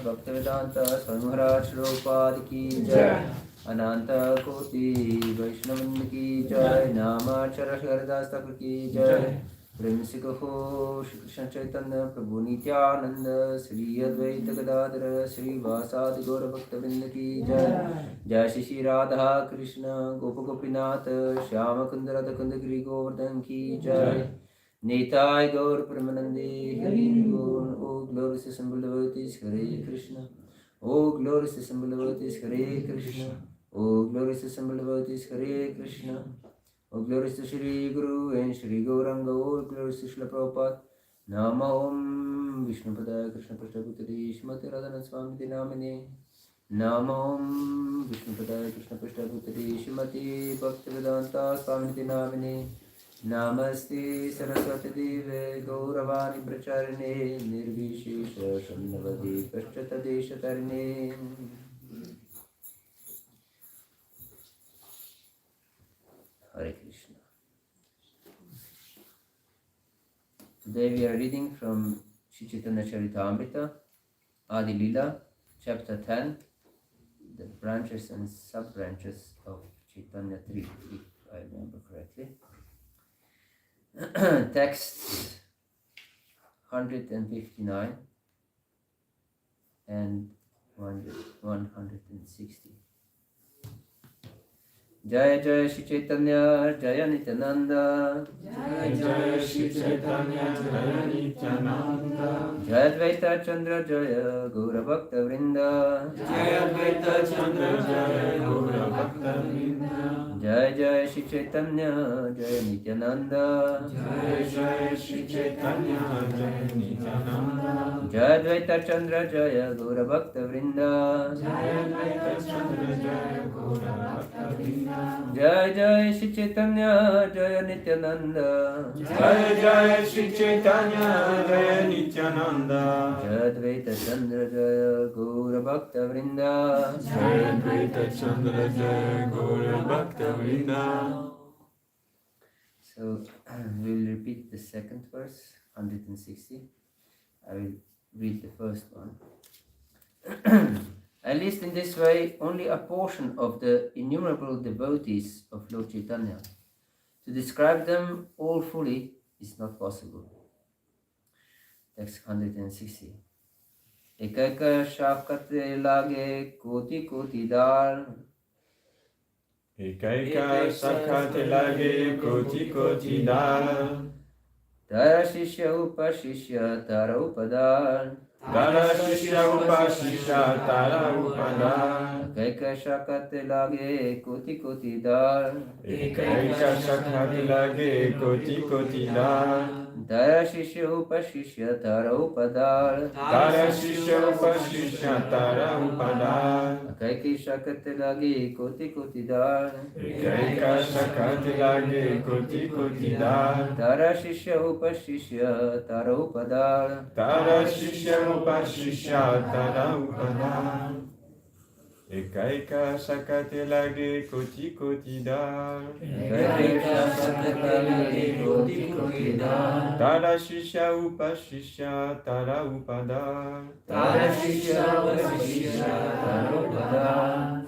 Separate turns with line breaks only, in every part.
भक्तिवेदांत स्वामी महाराज श्रीपाद की जय। अनंत कोटि वैष्णव की जय। नामाचर हरदास ठाकुर की जय। प्रेम से कहो श्री कृष्ण चैतन्य प्रभु नित्यानंद श्री अद्वैत गदाधर श्री वासादि गौर भक्तवृंद की जय। जय श्री श्री राधा कृष्ण गोप गोपीनाथ श्याम कुंद राधा कुंद गिरि गोवर्धन की जय। Nitai Gaur Pramanande Hari Gaur. O glorious assembled devotees, Hare Krishna. O glorious assembled devotees, Hare Krishna. O glorious assembled devotees, Hare Krishna. O glorious Shri Guru and Shri Gauranga. O glorious Shri Prabhupada. Nama Om Vishnupadaya Krishna Prasthaputari Shrimati Radhana Swami Namine. Nama Om Vishnupadaya Krishna Prasthaputari Shrimati Bhaktivedanta Swami Namine. Namaste Saraswati Deve Gauravani Pracharine Nirvishesha Sannavadi Paschata Deshatarine. Hare Krishna. Today we are reading from Sri Chaitanya Charitamrita, Adi-Lila, chapter 10, the branches and sub-branches of Chaitanya 3, if I remember correctly. Texts 159 and 160. Jaya Jaya Shri Chaitanya Jaya Nityananda.
Jaya Jaya Shri Chaitanya Jaya Nityananda.
Jaya Advaita Chandra Jaya Gaura Bhakta Vrinda.
Jaya Advaita Chandra Jaya Gaura Bhakta Vrinda.
Jaya Jaya Shri Chaitanya Jaya Nityananda.
Jaya Jaya Shri Chaitanya Jaya Nityananda.
Jaya Advaita Chandra Jaya Gaura Bhakta Vrinda.
Jaya Advaita Chandra Jaya Gaura Bhakta Vrinda.
Jaya Jaya Shri Chaitanya Jaya Nityananda.
Jaya Jaya Shri Chaitanya Jaya Nityananda.
Jaya Advaita Chandra Jaya Gaura Bhakta Vrinda.
Jaya Advaita Chandra Jaya Gaura Bhakta Vrinda.
So we will repeat the second verse, 160. I will read the first one. At least in this way, only a portion of the innumerable devotees of Lord Chaitanya. To describe them all fully is not possible. Text 160. Ekaika shakate lage koti koti dar.
Ekaika sakate lage koti koti dar.
Tara shishya upashishya tara upadar.
Tara shishya upashishya tara upadar.
Ekaika shakate lage koti koti dar.
Ekaika sakate lage koti koti dar.
Tara shishya upashishya tara upadar.
Tara shishya upashishya tara upadar.
Ekaika shakate lage koti koti dar.
Ekaika sakate lage koti koti dar.
Tara shishya upashishya tara upadar.
Tara shishya upashishya tara upadar. Ekaika sakate lage koti koti dar.
Ekaika shakate lage koti koti dar.
Tara shishya upashishya tara upadar.
Tara shishya upashishya tara upadar.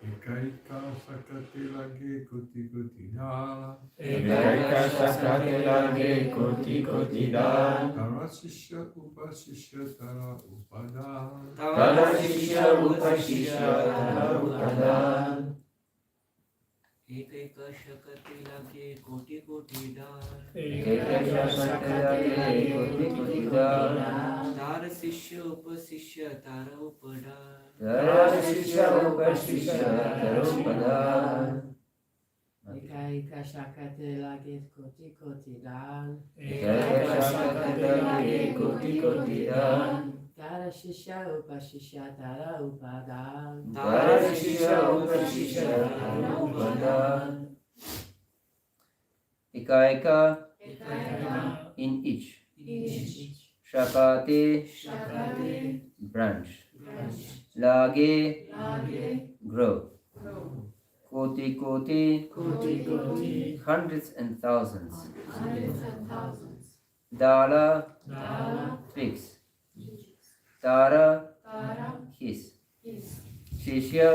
Ekaika sakate lage koti koti dar.
Ekaika sakate lage koti koti dar.
Tara shishya upashishya tara upadar.
Tara shishya upashishya tara upadar.
Ekaika shakate lage koti koti dar.
Ekaika shakate lage koti koti dar.
Tara shishya upashishya tara upadar.
Tara shishya upashishya tara upadar.
Ekaika shakate lage koti koti dar.
Ekaika shakate lage koti koti dar.
Tara shishya upashishya tara upadar.
Tara shishya upashishya tara upadar. Ekaika in each. Shakate branch. Lage grow. Koti koti hundreds and thousands. Dala twigs. Tara his. Shishya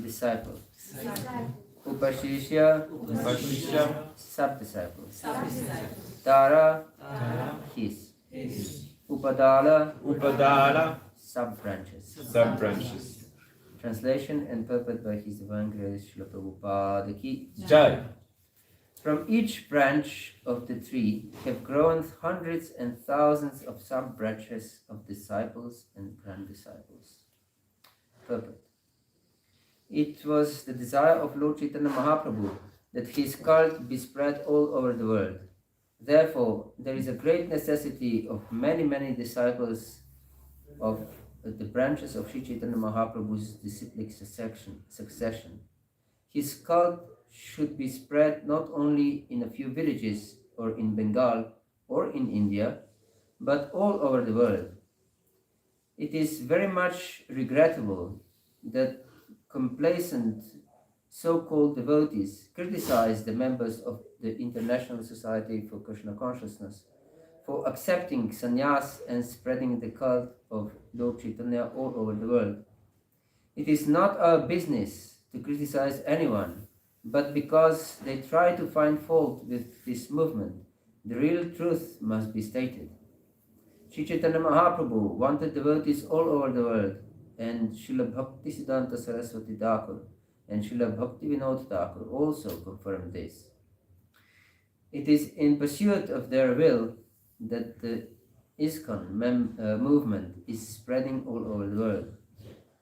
disciple. Upashishya
Upashishya
sub-disciple. Tara his. Upadala
upadala
sub-branches.
sub-branches.
Translation and purport by His Divine Grace Srila Prabhupada Ki
Jai.
From each branch of the tree have grown hundreds and thousands of sub-branches of disciples and grand-disciples. Purport. It was the desire of Lord Chaitanya Mahaprabhu that his cult be spread all over the world. Therefore, there is a great necessity of many disciples of the branches of Sri Chaitanya Mahaprabhu's disciplic succession. His cult should be spread not only in a few villages or in Bengal or in India, but all over the world. It is very much regrettable that complacent so-called devotees criticize the members of the International Society for Krishna Consciousness for accepting sannyas and spreading the cult of Lord Chaitanya all over the world. It is not our business to criticize anyone, but because they try to find fault with this movement, the real truth must be stated. Sri Chaitanya Mahaprabhu wanted devotees all over the world, and Srila Bhaktisiddhanta Saraswati Thakur and Srila Bhakti Vinod Thakur also confirmed this. It is in pursuit of their will that the ISKCON movement is spreading all over the world.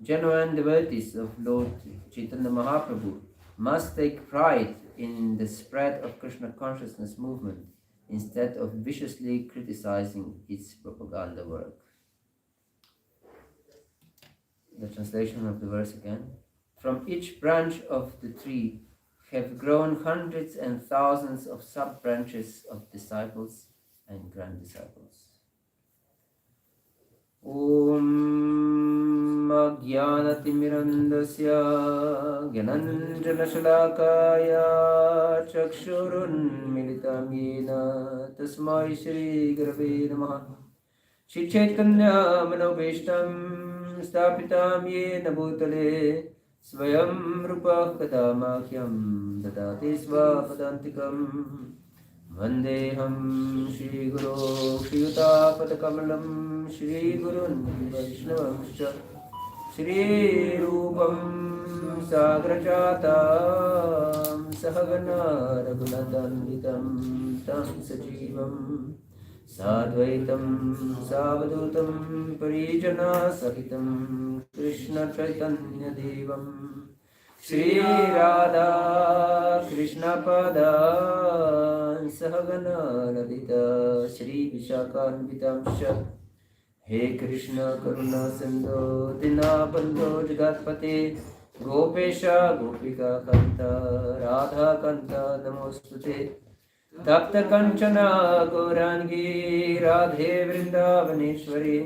Genuine devotees of Lord Chaitanya Mahaprabhu must take pride in the spread of Krishna consciousness movement instead of viciously criticizing its propaganda work. The translation of the verse again. From each branch of the tree have grown hundreds and thousands of sub-branches of disciples and grand-disciples. Om Ajnanatimirandasya Gyananjanashalakaya Chakshurun Militam Yena Tasmai Shri Gurave Namaha Shri Chaitanya Manobishtam स्थापितां येन भूतले स्वयं रूपः कदा मह्यं ददाति स्वपदान्तिकम् वन्देऽहं श्रीगुरो श्रीयुतापदकमलं श्रीगुरुन् वैष्णवंश्च श्रीरूपं साग्रजातां सहगना रघुनन्दन्वितं तं सजीवं साद्वैतं सावधूतं परिजनसहितं कृष्णचैतन्यदेवं श्रीराधा कृष्णपदान् सहगना ललिता श्रीविशाखान्वितांश्च हे कृष्ण करुणा सिन्धो दीनबन्धो जगत्पते गोपेश गोपिका कान्त राधा कान्त नमोऽस्तुते तप्त कंचन गौरांगी राधे वृंदावनेश्वरी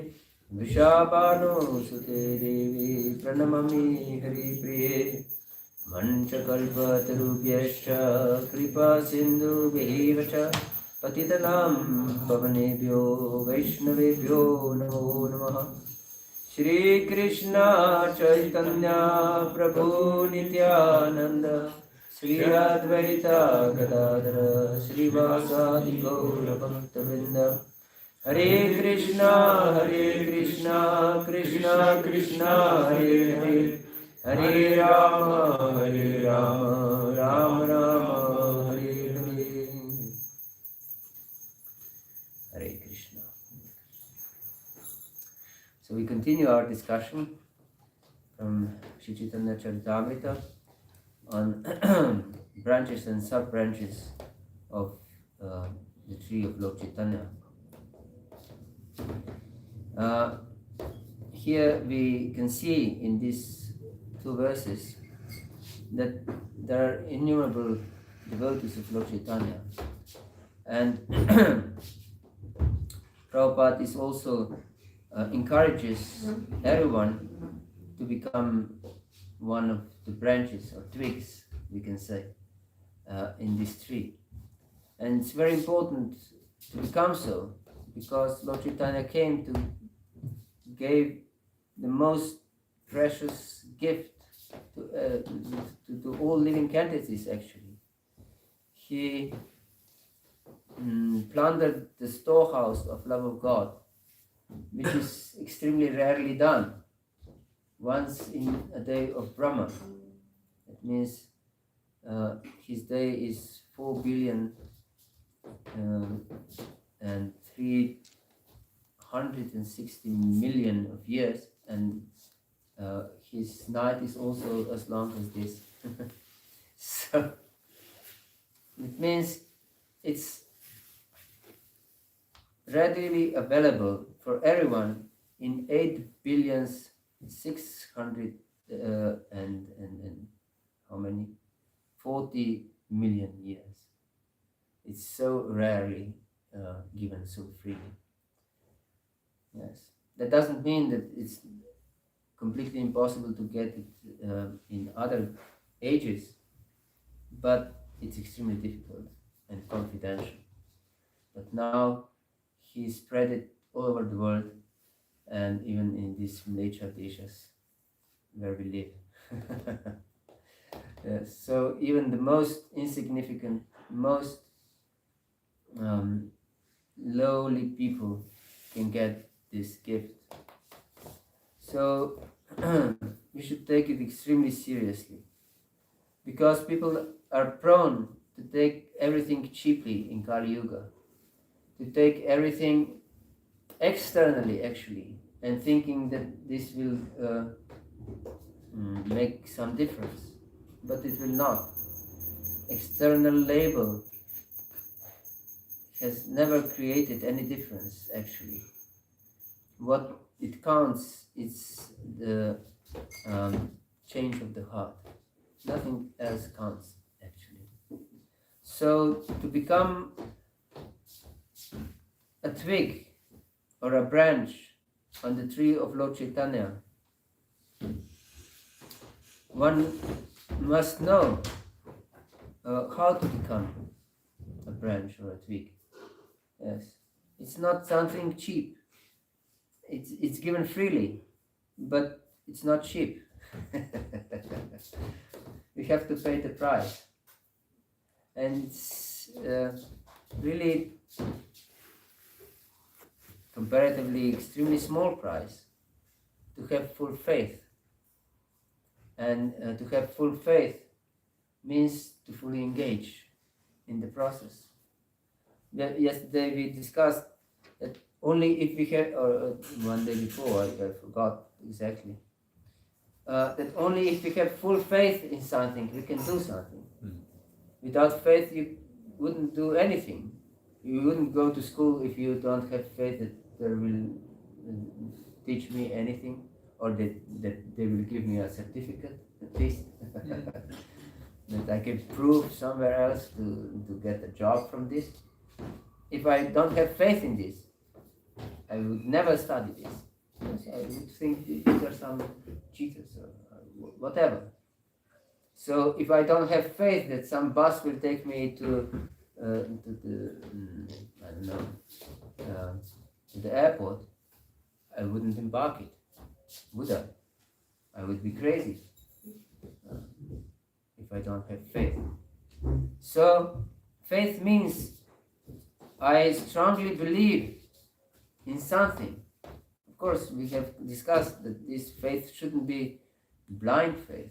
वृषाभानुसुते देवी प्रणमामि हरिप्रिये मञ्चकल्पतरुभ्यश्च कृपा सिन्धुभ्यैव च पतितनां पवनेभ्यो वैष्णवेभ्यो नमो नमः श्रीकृष्ण चैतन्य प्रभु नित्यानंद श्री अद्वैता गदाधर श्रीवासादि गौरभक्तवृंद हरे Krishna Krishna Krishna Hare Hare Hare Ram Ram Ram Hare Hare Hare Krishna. So we continue our discussion from Sri Chaitanya Charitamrita on branches and sub-branches of the tree of Lord Chaitanya. Here we can see in these two verses that there are innumerable devotees of Lord Chaitanya, and Prabhupada is also encourages everyone to become one of the branches or twigs, we can say, in this tree. And it's very important to become so, because Lord Chaitanya came to give the most precious gift to all living entities. Actually, he plundered the storehouse of love of God, which is extremely rarely done. Once in a day of Brahma. That means his day is 4,360 million of years, and his night is also as long as this. So it means it's readily available for everyone in 8,600 and how many? 40 million years. It's so rarely given so freely. Yes, that doesn't mean that it's completely impossible to get it in other ages, but it's extremely difficult and confidential. But now he spread it all over the world, and even in these nature dishes where we live. Yes, so even the most insignificant, most lowly people can get this gift. So we should take it extremely seriously, because people are prone to take everything cheaply in Kali Yuga, to take everything externally actually, and thinking that this will make some difference, but it will not. External label has never created any difference actually. What it counts is the change of the heart. Nothing else counts actually. So to become a twig or a branch on the tree of Lord Chaitanya, one must know how to become a branch or a twig. Yes, it's not something cheap. It's given freely. but it's not cheap. We have to pay the price, and it's really comparatively extremely small price to have full faith. And to have full faith means to fully engage in the process. Yesterday we discussed that only if we have, or one day before, I forgot exactly, that only if we have full faith in something, we can do something. Without faith, you wouldn't do anything. You wouldn't go to school if you don't have faith that they will teach me anything, or that they will give me a certificate, at least. That I can prove somewhere else to get a job from this. If I don't have faith in this, I would never study this. I would think these are some cheaters or whatever. So if I don't have faith that some bus will take me to the airport, I wouldn't embark it, would I? I would be crazy if I don't have faith. So faith means I strongly believe in something. Of course, we have discussed that this faith shouldn't be blind faith,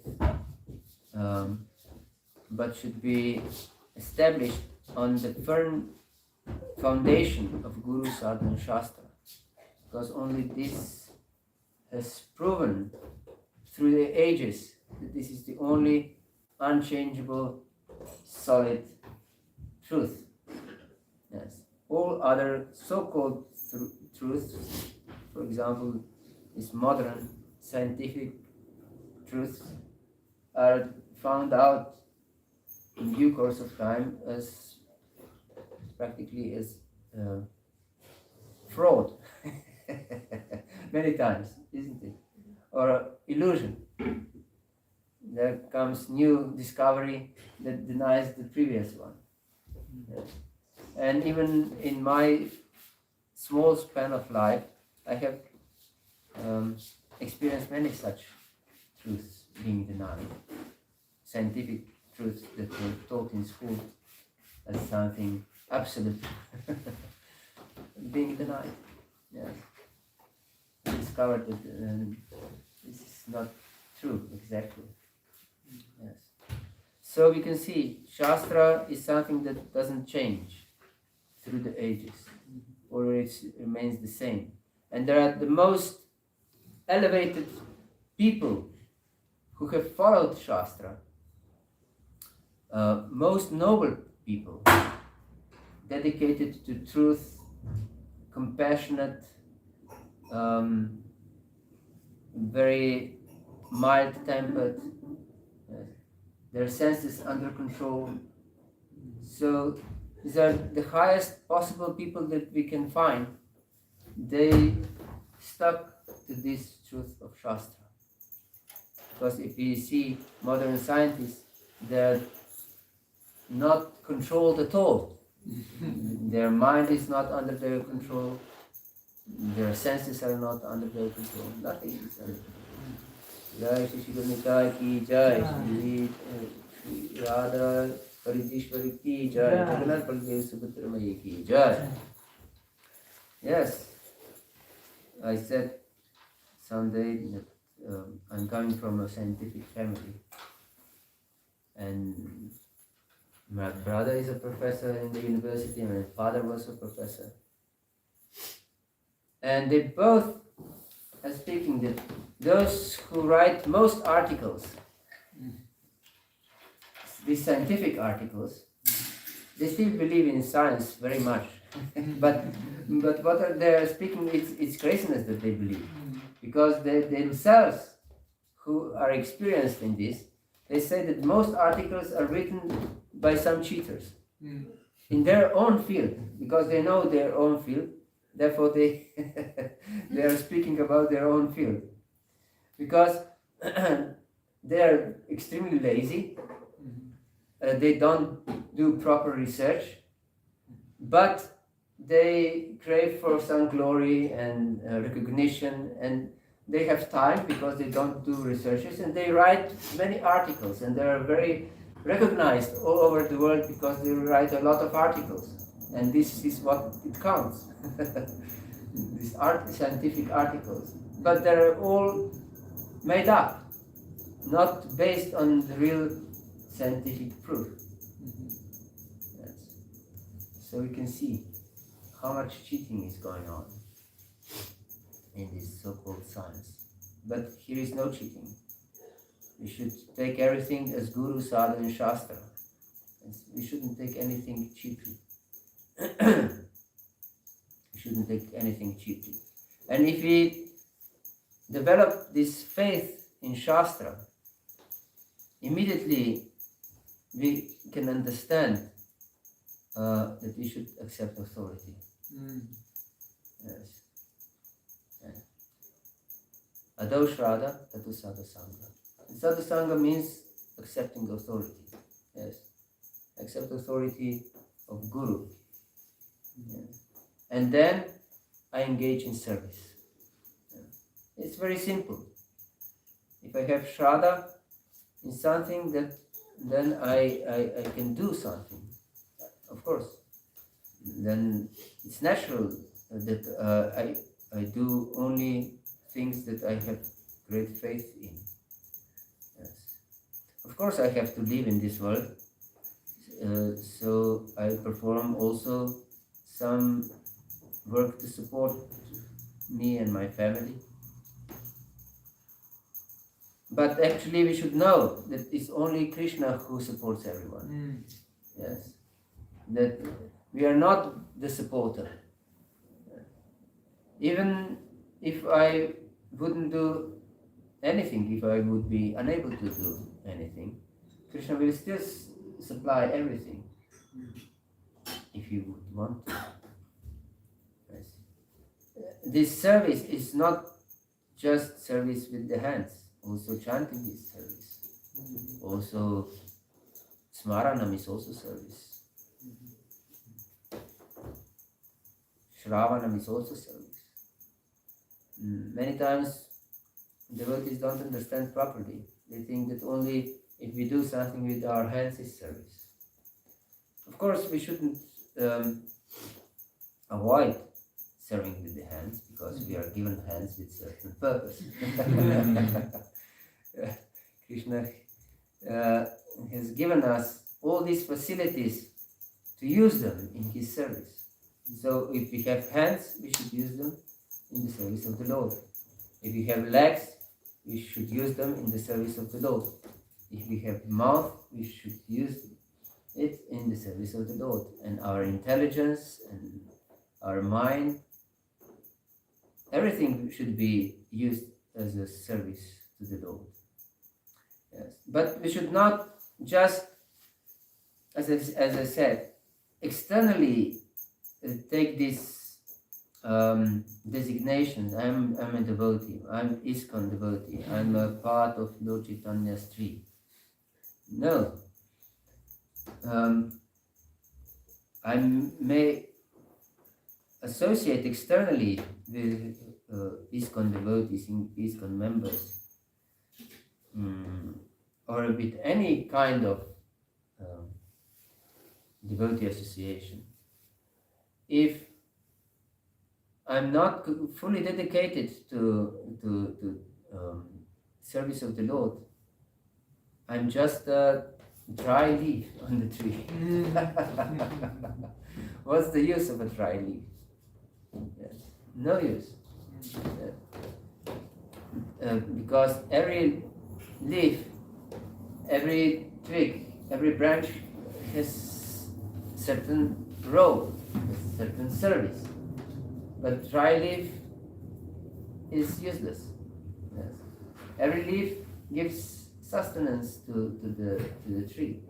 but should be established on the firm foundation of Guru, Sadhana, and Shastra. Because only this has proven through the ages that this is the only unchangeable, solid truth. Yes. All other so-called truths, for example, these modern scientific truths, are found out in due course of time as practically as fraud many times, isn't it? Or illusion. There comes new discovery that denies the previous one. Yes. And even in my small span of life, I have experienced many such truths being denied. Scientific truths that were taught in school as something absolute being denied. Yes. I discovered that this is not true exactly. Yes. So we can see Shastra is something that doesn't change through the ages, or it remains the same. And there are the most elevated people who have followed Shastra, most noble people, dedicated to truth, compassionate, very mild-tempered, their senses under control. So these are the highest possible people that we can find. They stuck to this truth of Shastra. Because if we see modern scientists, they're not controlled at all. Their mind is not under their control. Their senses are not under their control. Nothing is under control. Jai Shri Shri ki Jai, Shri Radha Paridishwari ki Jai, Jagannath Baldev Subhadra Maya ki Jai. Yes, I said someday that I'm coming from a scientific family, and my brother is a professor in the university, and my father was a professor. And they both are speaking that those who write most articles, these scientific articles, they still believe in science very much. but what they are speaking, it's craziness that they believe. Because they themselves, who are experienced in this, they say that most articles are written by some cheaters in their own field, because they know their own field. Therefore, they they are speaking about their own field, because they are extremely lazy. They don't do proper research, but they crave for some glory and recognition, and they have time because they don't do researches, and they write many articles, and they are very recognized all over the world because they write a lot of articles, and this is what it counts. These scientific articles, but they're all made up, not based on the real scientific proof. Yes. So we can see how much cheating is going on in this so-called science. But here is no cheating. We should take everything as Guru, Sadhu and Shastra. We shouldn't take anything cheaply. We shouldn't take anything cheaply. And if we develop this faith in Shastra, immediately we can understand that we should accept authority. Yes. Adau Shraddha, Tatu Sadhu Sangha. Sadhu Sangha means accepting authority. Yes. Accept authority of Guru. Yes. And then I engage in service. It's very simple. If I have Shraddha in something, then I can do something. Of course. Then it's natural that I do only things that I have great faith in. Yes. Of course I have to live in this world, so I perform also some work to support me and my family. But actually we should know that it's only Krishna who supports everyone. Yes. That we are not the supporter. Even if I wouldn't do anything, if I would be unable to do anything, Krishna will still supply everything if you would want to. Yes. This service is not just service with the hands, also chanting is service. Also Smaranam is also service. Shravanam is also service. Many times devotees don't understand properly. They think that only if we do something with our hands is service. Of course, we shouldn't avoid serving with the hands because we are given hands with certain purpose. Krishna has given us all these facilities to use them in his service. So if we have hands, we should use them in the service of the Lord. If we have legs, we should use them in the service of the Lord. If we have mouth, we should use it in the service of the Lord. And our intelligence and our mind, everything should be used as a service to the Lord. Yes. But we should not just, as I said, externally take this designation. I'm a devotee. I'm ISKCON devotee. I'm a part of Lord Chaitanya's tree. No. I may associate externally with ISKCON devotees, ISKCON members, or with any kind of devotee association. If I'm not fully dedicated to service of the Lord, I'm just a dry leaf on the tree. What's the use of a dry leaf? Yes. No use. Because every leaf, every twig, every branch has certain role, certain service. But dry leaf is useless. Yes. Every leaf gives sustenance to the tree,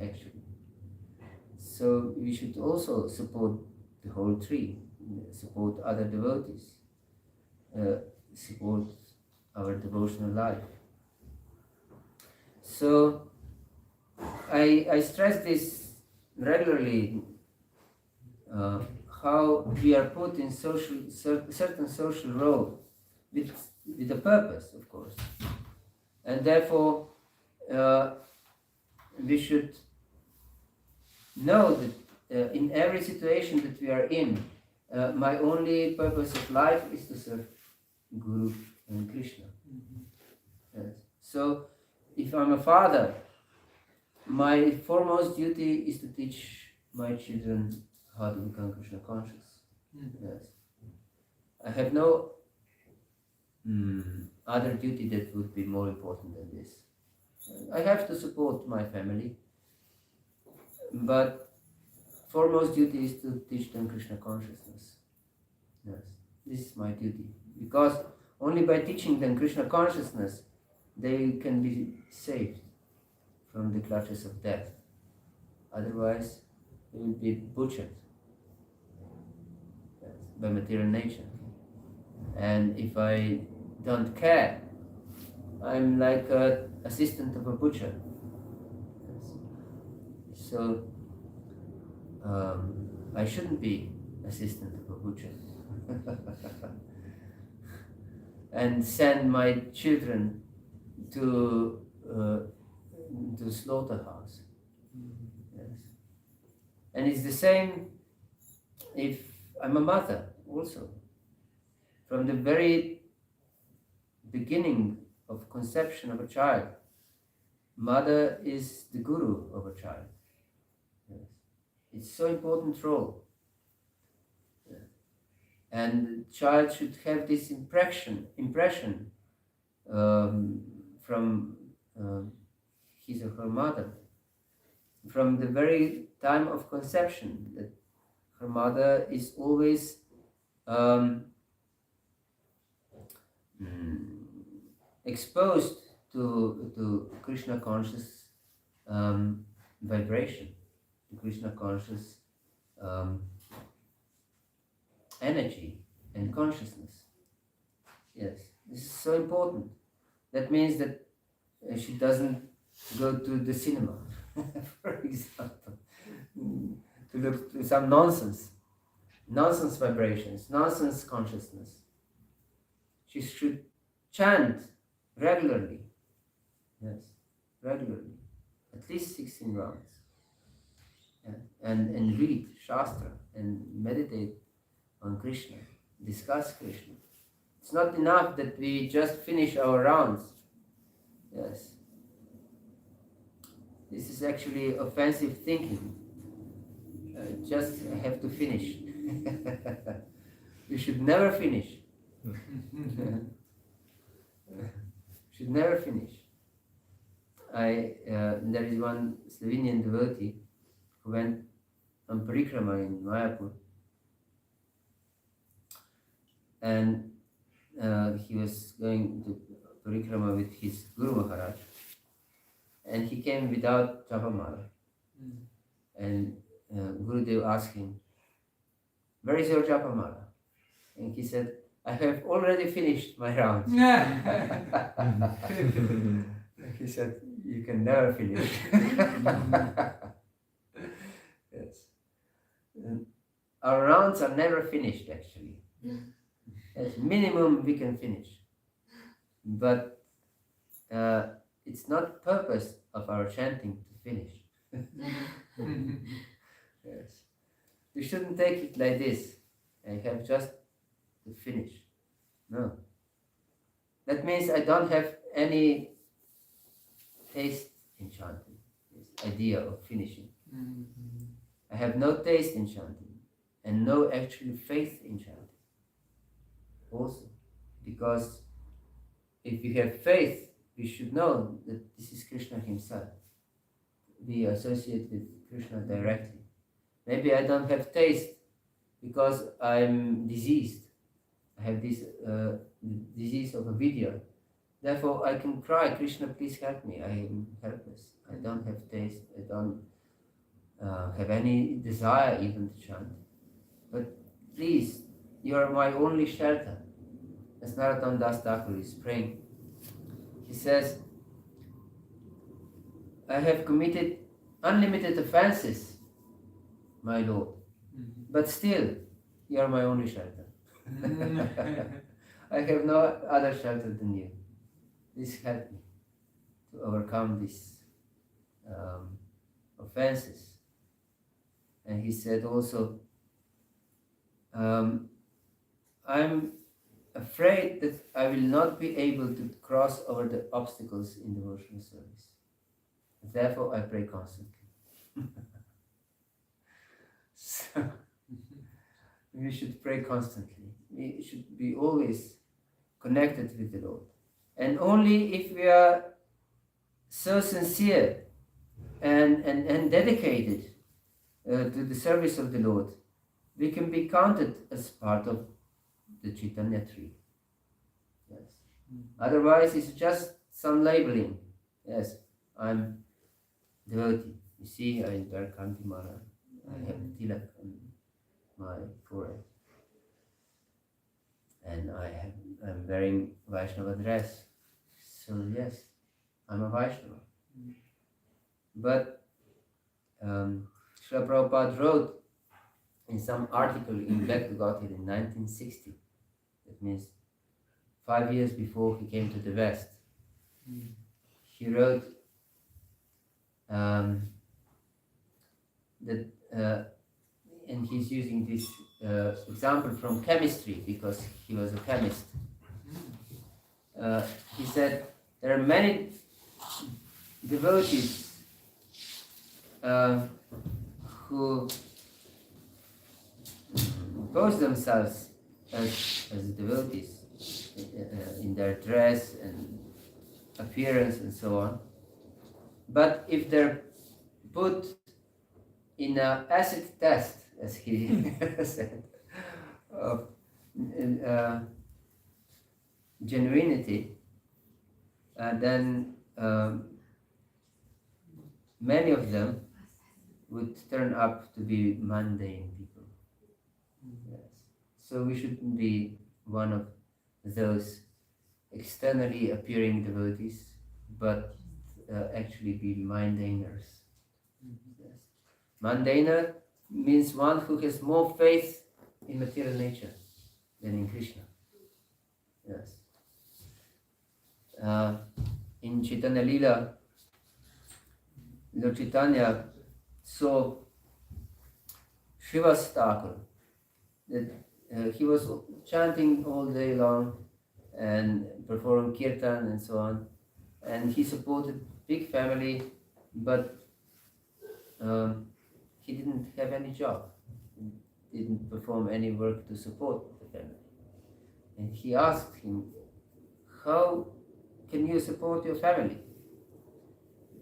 actually. So we should also support the whole tree, support other devotees, support our devotional life. So I stress this regularly, how we are put in certain social role with with a purpose, of course. And therefore, we should know that in every situation that we are in, my only purpose of life is to serve Guru and Krishna. Yes. So, if I'm a father, my foremost duty is to teach my children how to become Krishna conscious. Yes. I have no other duty that would be more important than this. I have to support my family, but foremost duty is to teach them Krishna consciousness. Yes, this is my duty, because only by teaching them Krishna consciousness they can be saved from the clutches of death. Otherwise, they will be butchered by material nature. And if I don't care, I'm like an assistant of a butcher. So I shouldn't be assistant of a butcher and send my children to slaughterhouse. Yes. And it's the same if I'm a mother also. From the very beginning of conception of a child, mother is the guru of a child. Yes. It's so important role. Yeah. And the child should have this impression from his or her mother, from the very time of conception, that her mother is always exposed to Krishna conscious vibration, to Krishna conscious energy and consciousness. Yes, this is so important. That means that she doesn't go to the cinema, for example, to look to some nonsense vibrations, nonsense consciousness. She should chant regularly. Yes, regularly, at least 16 rounds. Yeah. And read Shastra and meditate on Krishna, discuss Krishna. It's not enough that we just finish our rounds. Yes. This is actually offensive thinking. Just have to finish. You should never finish. Should never finish. There is one Slovenian devotee who went on parikrama in Mayapur, and he was going to parikrama with his Guru Maharaj, and he came without Japamala. And Gurudev asked him, "Where is your Japamala?" And he said, "I have already finished my rounds." He said, "You can never finish." Yes. And our rounds are never finished, actually. At minimum we can finish. But it's not purpose of our chanting to finish. Yes. You shouldn't take it like this. I have just to finish. No. That means I don't have any taste in chanting. This idea of finishing. I have no taste in chanting and no actual faith in chanting. Also, because if we have faith, we should know that this is Krishna himself. We associate with Krishna directly. Maybe I don't have taste because I'm diseased. I have this disease of avidya. Therefore, I can cry, "Krishna, please help me. I am helpless. I don't have taste. I don't have any desire even to chant. But please, you are my only shelter." As Narottam Das Thakur is praying, he says, "I have committed unlimited offenses, my Lord, but still, you are my only shelter." I have no other shelter than you. This helped me to overcome these offenses. And he said also, I'm afraid that I will not be able to cross over the obstacles in devotional service. Therefore, I pray constantly. So, we should pray constantly. We should be always connected with the Lord. And only if we are so sincere and dedicated to the service of the Lord, we can be counted as part of the Chaitanya tree. Yes. Otherwise, it's just some labeling. Yes, I'm devotee. You see, I wear Kanti Mala. I have tilak on my forehead. And I'm wearing Vaishnava dress. So yes, I'm a Vaishnava. But Srila Prabhupada wrote in some article in Bhagavat in 1960, that means 5 years before he came to the West, he wrote that, and he's using this example from chemistry because he was a chemist. He said there are many devotees who pose themselves as devotees in their dress and appearance and so on. But if they're put in an acid test, as he said, of genuinity, then many of them would turn up to be mundane people. Yes. So we shouldn't be one of those externally appearing devotees, but actually be mundaners. Yes. Mundaner means one who has more faith in material nature than in Krishna. Yes. In Chaitanya Lila, Lord Chaitanya saw Shiva's Thakur, that he was chanting all day long and performing kirtan and so on, and he supported big family, but he didn't have any job, he didn't perform any work to support the family. And he asked him, how can you support your family?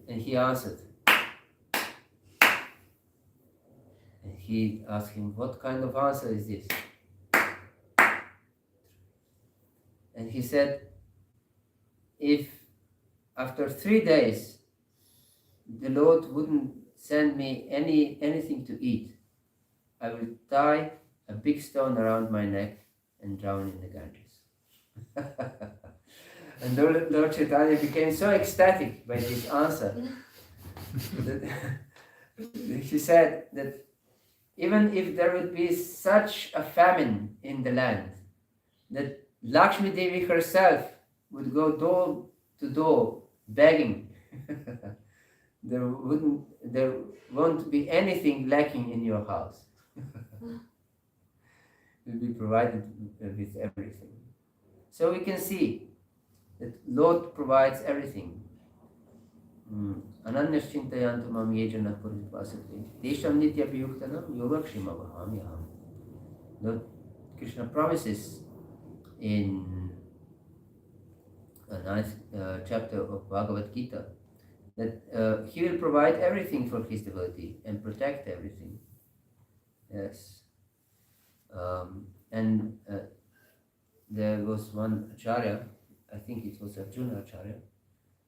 And he answered. And he asked him, what kind of answer is this? And he said, if after 3 days the Lord wouldn't send me anything to eat, I will tie a big stone around my neck and drown in the Ganges. And Lord Chaitanya became so ecstatic by this answer that he said that even if there would be such a famine in the land, that Lakshmi Devi herself would go door to door begging, there won't be anything lacking in your house. You'll be provided with everything. So we can see that Lord provides everything. Ananyas chintayantu mam ye jana purvipasate desham nitya piyuktanam yogakshima vahamyaham. Lord Krishna promises in a ninth chapter of Bhagavat Gita that he will provide everything for his devotee and protect everything. Yes. And there was one acharya, I think it was Arjuna Acharya,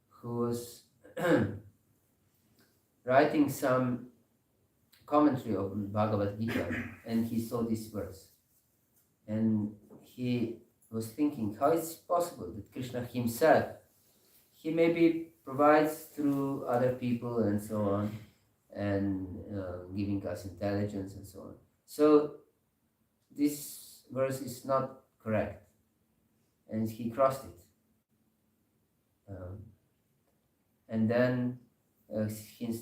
who was writing some commentary of Bhagavad Gita, and he saw this verse. And he was thinking, how is it possible that Krishna himself, he maybe provides through other people and so on, and giving us intelligence and so on. So this verse is not correct. and he crossed it. And then since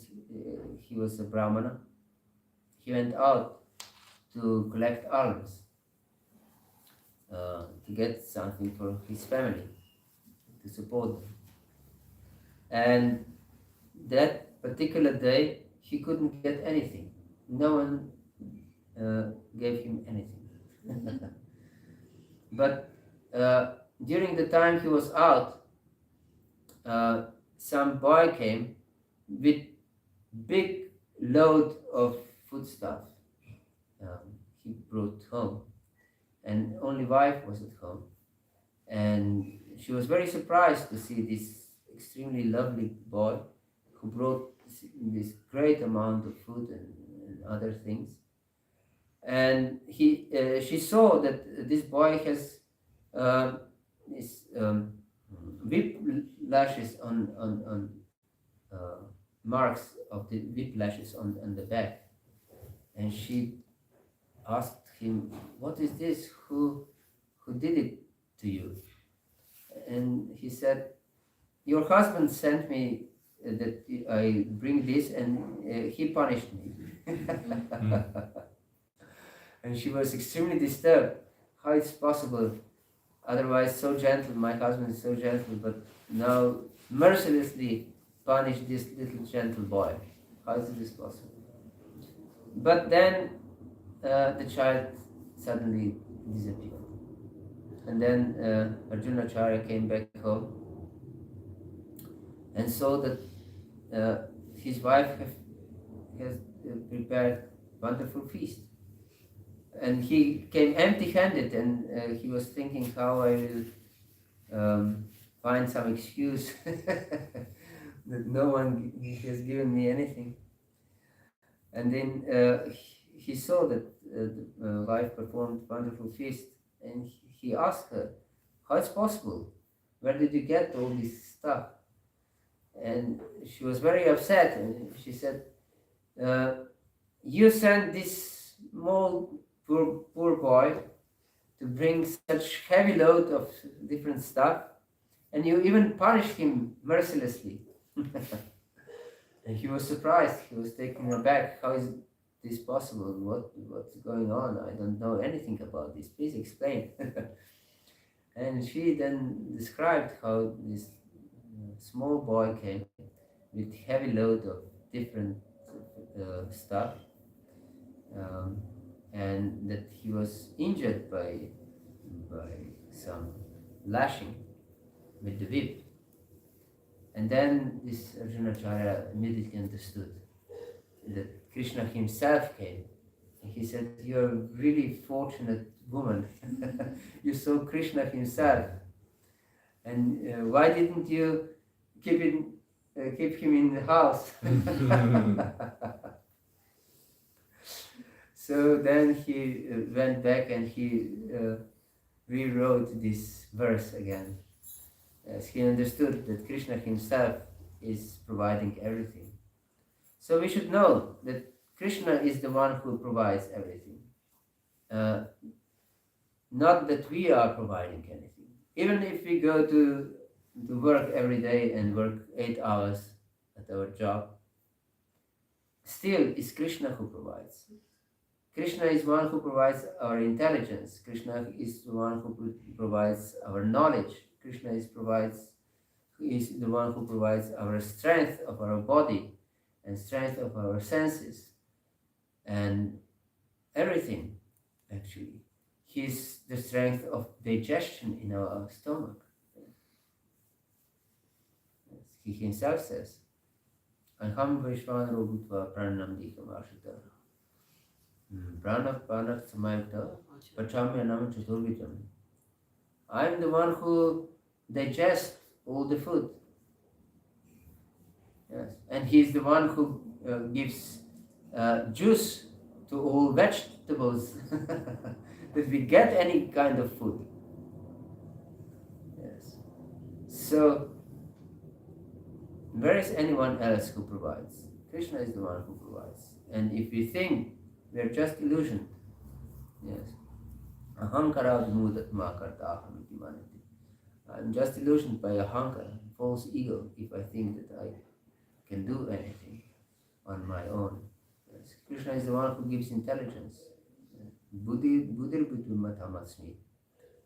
he was a Brahmana, he went out to collect alms, to get something for his family, to support them. And that particular day, he couldn't get anything. No one gave him anything. But during the time he was out, some boy came with big load of foodstuff. He brought home, and only wife was at home, and she was very surprised to see this extremely lovely boy who brought this great amount of food and other things. And she saw that this boy has this whip lashes on marks of the whip lashes on the back, and she asked him, "What is this? Who did it to you?" And he said, "Your husband sent me that I bring this, and he punished me." And she was extremely disturbed. How it's possible? Otherwise so gentle, my husband is so gentle, but now mercilessly punish this little gentle boy. How is this possible? But then the child suddenly disappeared. And then Arjunacharya came back home and saw that his wife has prepared wonderful feast. And he came empty-handed, and he was thinking how I will find some excuse that no one has given me anything. And then he saw that the wife performed wonderful feast, and he asked her, "How it's possible? Where did you get all this stuff?" And she was very upset, and she said, "You sent this small poor boy to bring such heavy load of different stuff, and you even punished him mercilessly." And he was surprised. He was taken aback. How is this possible? What's going on? I don't know anything about this. Please explain. And she then described how this small boy came with heavy load of different stuff, and that he was injured by some lashing with the whip. And then this Arjunacharya immediately understood that Krishna himself came. And he said, "You're a really fortunate woman. You saw Krishna himself. And why didn't you keep him in the house?" So then he went back and he rewrote this verse again, as he understood that Krishna himself is providing everything. So we should know that Krishna is the one who provides everything. Not that we are providing anything. Even if we go to work every day and work 8 hours at our job, still it's Krishna who provides. Krishna is one who provides our intelligence. Krishna is the one who provides our knowledge. Krishna is the one who provides our strength of our body and strength of our senses and everything, actually. He's the strength of digestion in our stomach. He himself says, "Aham Vaishvanaro Bhutva Pranam Dikhamashita Pranav Panav Samayukta Pachamyanam Chaturvitam." I am the one who digests all the food. Yes. And he is the one who gives juice to all vegetables that we get any kind of food. Yes. So where is anyone else who provides? Krishna is the one who provides. And if we think we are just illusioned, yes, ahamkarad mudatma karta aham iti manati. I'm just illusioned by a hunger, false ego, if I think that I can do anything on my own. Yes. Krishna is the one who gives intelligence. Buddhi buddhirbuddhimatamasmi,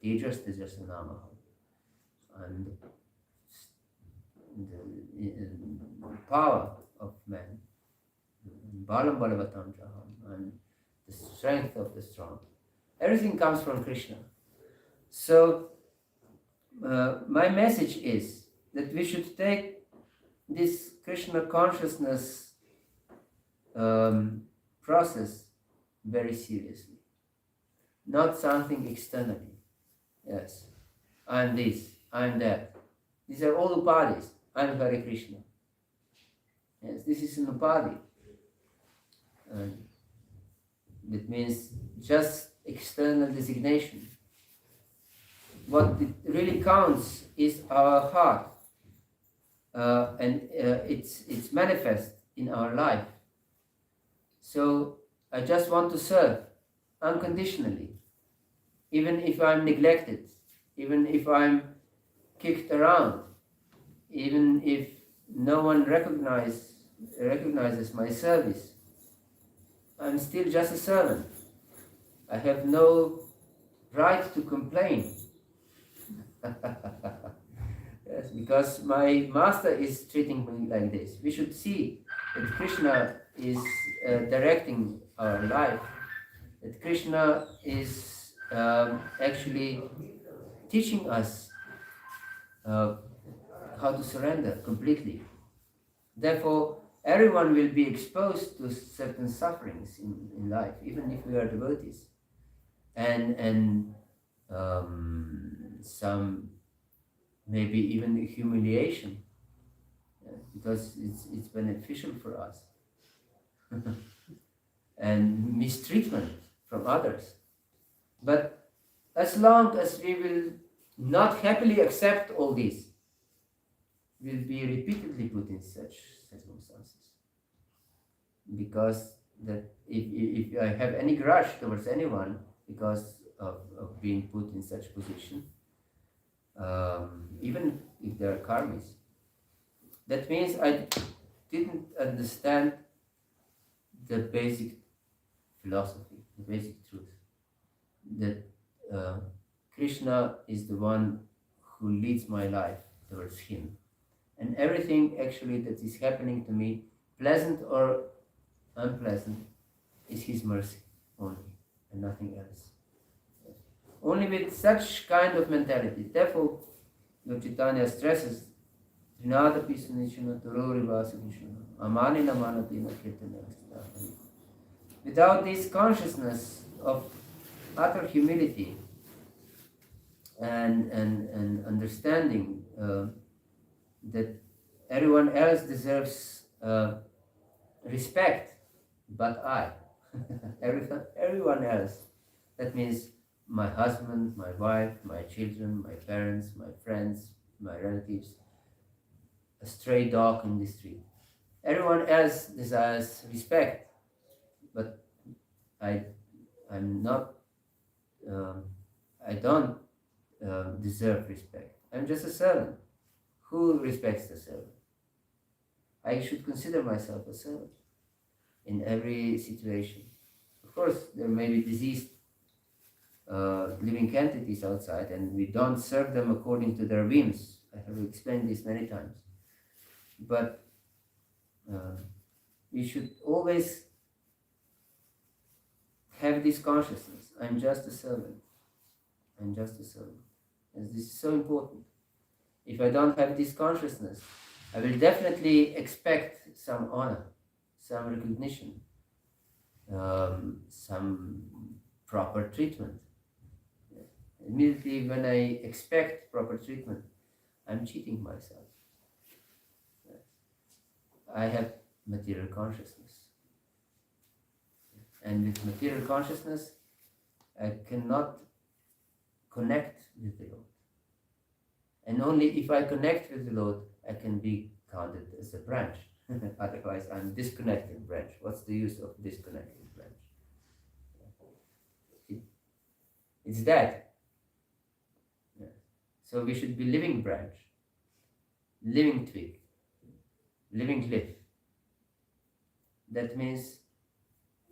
tejas tejasanamaha. And the power of man, balam balavatam jaham, and the strength of the strong. Everything comes from Krishna. So, my message is that we should take this Krishna consciousness process very seriously. Not something externally. Yes, I'm this, I'm that. These are all upadis. I'm Hare Krishna. Yes, this is an upadi. That means just external designation. What it really counts is our heart, and it's manifest in our life. So I just want to serve unconditionally, even if I'm neglected, even if I'm kicked around, even if no one recognizes my service. I'm still just a servant. I have no right to complain. Yes, because my master is treating me like this. We should see that Krishna is directing our life, that Krishna is actually teaching us how to surrender completely. Therefore, everyone will be exposed to certain sufferings in life, even if we are devotees, and some maybe even humiliation, because it's beneficial for us, and mistreatment from others. But as long as we will not happily accept all this, we'll be repeatedly put in such circumstances. Because that if I have any grudge towards anyone because of being put in such position, even if they are karmis, that means I didn't understand the basic philosophy, the basic truth, that Krishna is the one who leads my life towards him. And everything actually that is happening to me, pleasant or unpleasant, is his mercy only, and nothing else. Only with such kind of mentality. Therefore, Lord Chaitanya stresses, Trinadapi Sunishana Turori Vasakishana, Amani Namanati Nakirtana. Without this consciousness of utter humility and understanding that everyone else deserves respect, but I, everyone else. That means my husband, my wife, my children, my parents, my friends, my relatives, a stray dog in the street. Everyone else desires respect, but I don't deserve respect. I'm just a servant. Who respects the servant? I should consider myself a servant in every situation. Of course, there may be diseased living entities outside, and we don't serve them according to their whims. I have explained this many times. But we should always have this consciousness. I'm just a servant. I'm just a servant. And this is so important. If I don't have this consciousness, I will definitely expect some honor, some recognition, some proper treatment. Immediately when I expect proper treatment, I'm cheating myself. I have material consciousness. And with material consciousness, I cannot connect with the Lord. And only if I connect with the Lord, I can be counted as a branch. Otherwise, I'm disconnected branch. What's the use of disconnected branch? It's that. Yeah. So we should be living branch, living twig, living leaf. That means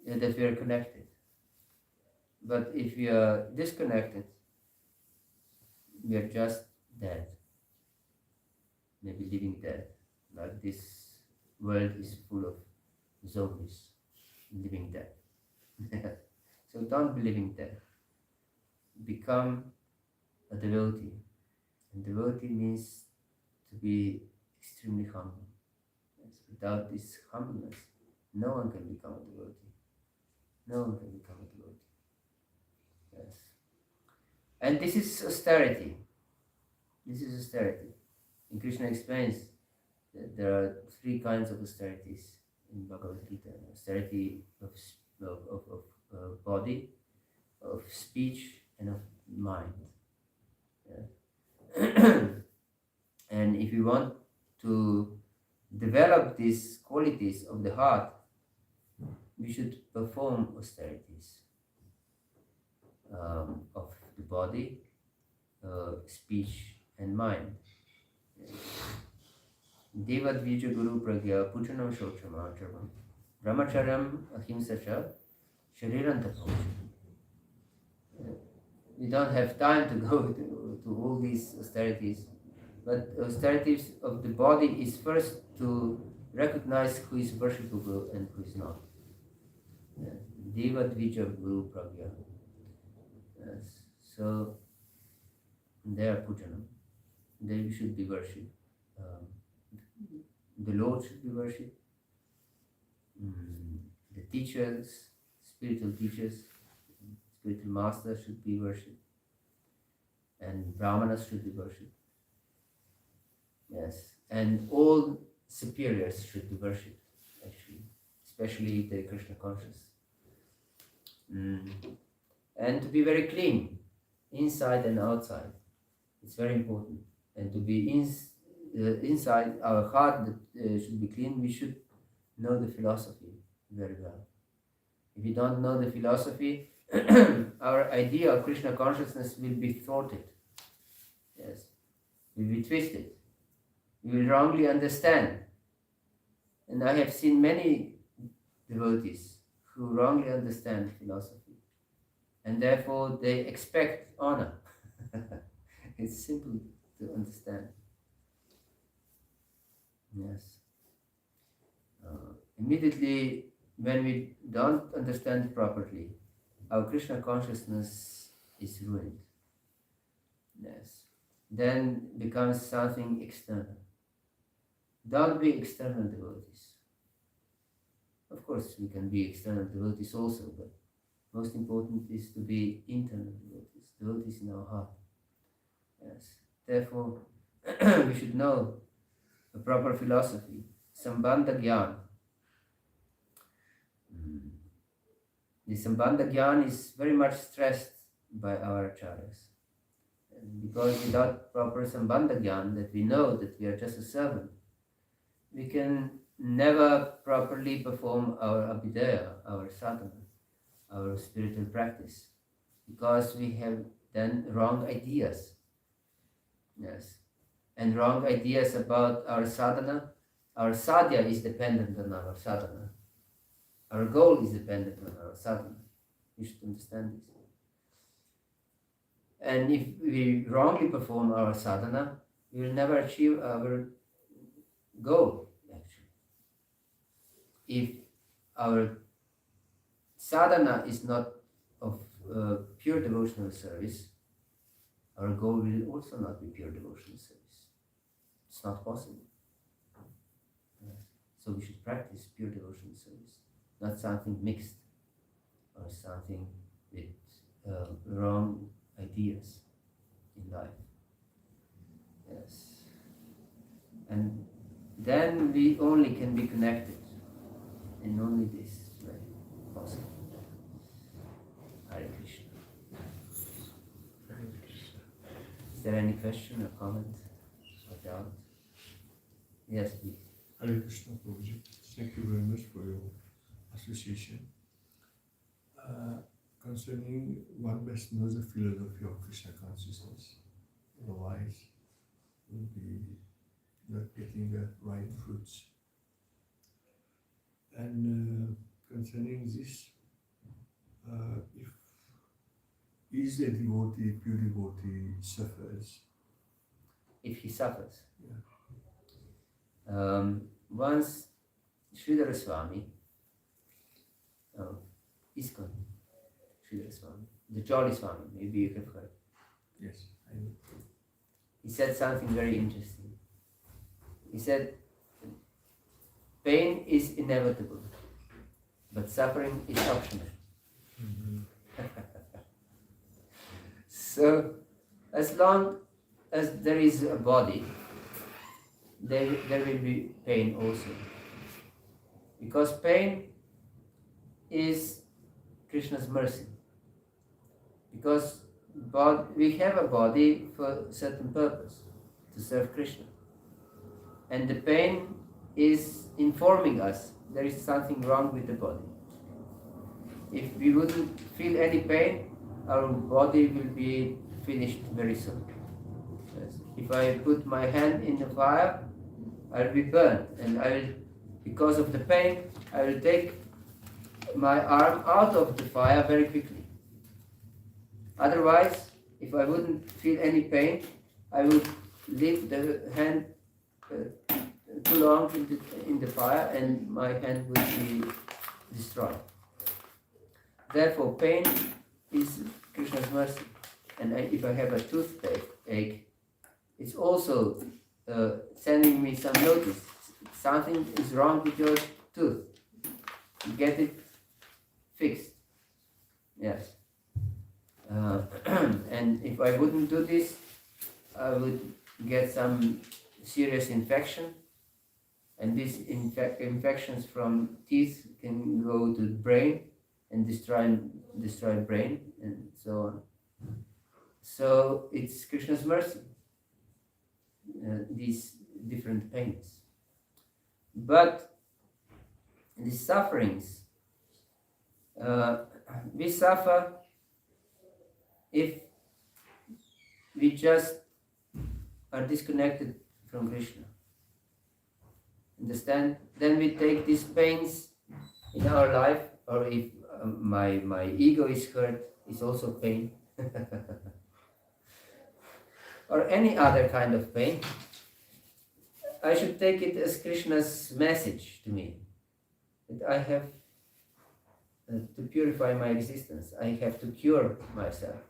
that we are connected. But if we are disconnected, we are just dead, maybe living dead. Like this world is full of zombies, living dead. So don't be living dead. Become a devotee. And devotee means to be extremely humble. Yes. Without this humbleness, no one can become a devotee. No one can become a devotee. Yes. And this is austerity. This is austerity. And Krishna explains that there are three kinds of austerities in Bhagavad Gita. Austerity of body, of speech, and of mind. Yeah. And if you want to develop these qualities of the heart, we should perform austerities of the body, speech, and mind. Deva Dvija Guru Pragya Pujanam Shochamacharam Brahmacharam Ahimsacha Sharirantapam. We don't have time to go to all these austerities, but austerities of the body is first to recognize who is worshipable and who is not. Deva Dvija Guru Pragya. Yes. So they are pujanam. They should be worshipped. The Lord should be worshipped. The teachers, spiritual teachers, spiritual masters should be worshipped. And brahmanas should be worshipped. Yes. And all superiors should be worshipped, actually. Especially the Krishna conscious. And to be very clean, inside and outside. It's very important. And to be inside, our heart should be clean. We should know the philosophy very well. If we don't know the philosophy, our idea of Krishna consciousness will be thwarted. Yes, will be twisted. We will wrongly understand. And I have seen many devotees who wrongly understand philosophy. And therefore they expect honor. It's simple to understand. Yes. Immediately when we don't understand properly, our Krishna consciousness is ruined. Yes. Then becomes something external. Don't be external devotees. Of course, we can be external devotees also, but most important is to be internal devotees, devotees in our heart. Yes. Therefore, we should know a proper philosophy, Sambandha Gyan. The Sambandha Gyan is very much stressed by our acharyas. Because without proper Sambandha Gyan, that we know that we are just a servant, we can never properly perform our abhidaya, our sadhana, our spiritual practice, because we have then wrong ideas. Yes. And wrong ideas about our sadhana. Our sadhya is dependent on our sadhana. Our goal is dependent on our sadhana. You should understand this. And if we wrongly perform our sadhana, we will never achieve our goal, actually. If our sadhana is not of pure devotional service, our goal will also not be pure devotional service. It's not possible. So we should practice pure devotional service, not something mixed or something with wrong ideas in life. Yes. And then we only can be connected, and only this way possible. Hare Krishna.
Hare Krishna.
Is there any question or comment or doubt? Yes, please.
Hare Krishna, Prabhuji. Thank you very much for your association. Concerning one best knows the philosophy of Krishna consciousness. otherwise we'll be not getting the right fruits. And concerning this, if the devotee, pure devotee, suffers,
if he suffers.
yeah.
Once Sridhara Swami, ISKCON, Sridhara Swami, the Jolly Swami, maybe you have heard.
Yes, I know.
He said something very interesting. He said, pain is inevitable, but suffering is optional. So, as long as there is a body, there will be pain also. Because pain is Krishna's mercy. Because we have a body for a certain purpose, to serve Krishna. And the pain is informing us there is something wrong with the body. If we wouldn't feel any pain, our body will be finished very soon. Yes. If I put my hand in the fire, I'll be burned, and because of the pain, I will take my arm out of the fire very quickly. Otherwise, if I wouldn't feel any pain, I would leave the hand too long in the fire, and my hand would be destroyed. Therefore, pain is Krishna's mercy. And if I have a toothache, it's also sending me some notice. Something is wrong with your tooth. Get it fixed. Yes. And if I wouldn't do this, I would get some serious infection. And these infections from teeth can go to the brain and destroy brain and so on. So it's Krishna's mercy, these different pains. But these sufferings, we suffer if we just are disconnected from Krishna. Understand? Then we take these pains in our life, or if my ego is hurt, it's also pain. Or any other kind of pain, I should take it as Krishna's message to me. That I have to purify my existence. I have to cure myself.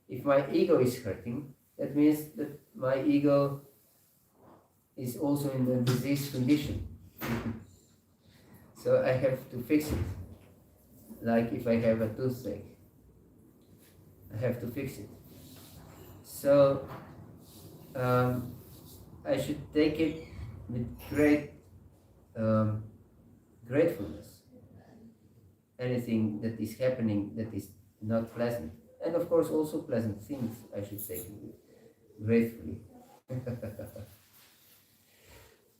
If my ego is hurting, that means that my ego is also in the disease condition. So I have to fix it. Like if I have a toothache, I have to fix it. So I should take it with great gratefulness. Anything that is happening that is not pleasant, and of course also pleasant things, I should take it gratefully.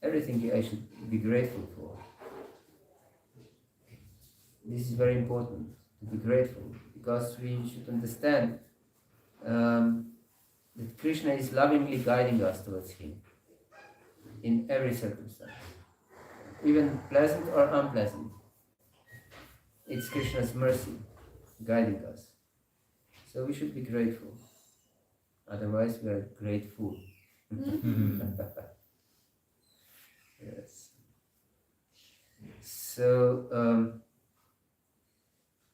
Everything I should be grateful for. This is very important, to be grateful, because we should understand that Krishna is lovingly guiding us towards Him in every circumstance, even pleasant or unpleasant. It's Krishna's mercy guiding us. So we should be grateful. Otherwise we are grateful. Yes. So